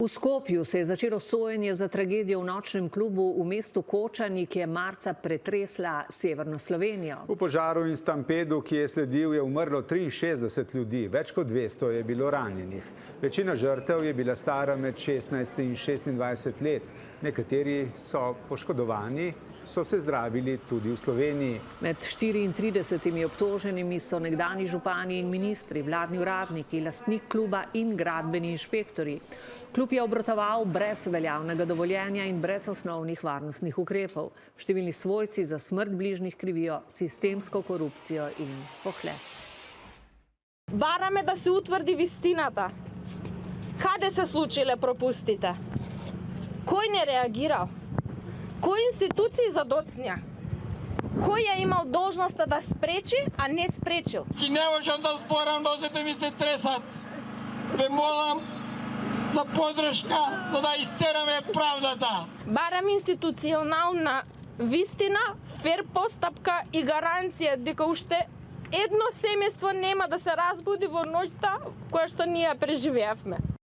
V Skopju se je začelo sojenje za tragedijo v nočnem klubu v mestu Kočani, ki je marca pretresla severno Slovenijo. V požaru in stampedu, ki je sledil, je umrlo 63 ljudi, več kot 200 je bilo ranjenih. Večina žrtev je bila stara med 16 in 26 let. Nekateri so poškodovani, so se zdravili tudi v Sloveniji. Med 34 obtoženimi so nekdani župani in ministri, vladni uradniki, lastnik kluba in gradbeni inšpektori. Klub je obratoval brez veljavnega dovoljenja in brez osnovnih varnostnih ukrepov. Številni svojci za smrt bližnjih krivijo sistemsko korupcijo in pohlep. Бараме да се утврди вистината. Каде се случиле пропустите? Кој не реагирал? Кои институции задоцња? Кој е имал должноста да спречи, а не спречил? И не можам да зборам, нозете ми се тресат. Ве молам за подршка, за да истераме правдата. Барам институционална вистина, фер постапка и гаранција дека уште едно семејство нема да се разбуди во ноќта која што ние преживеавме.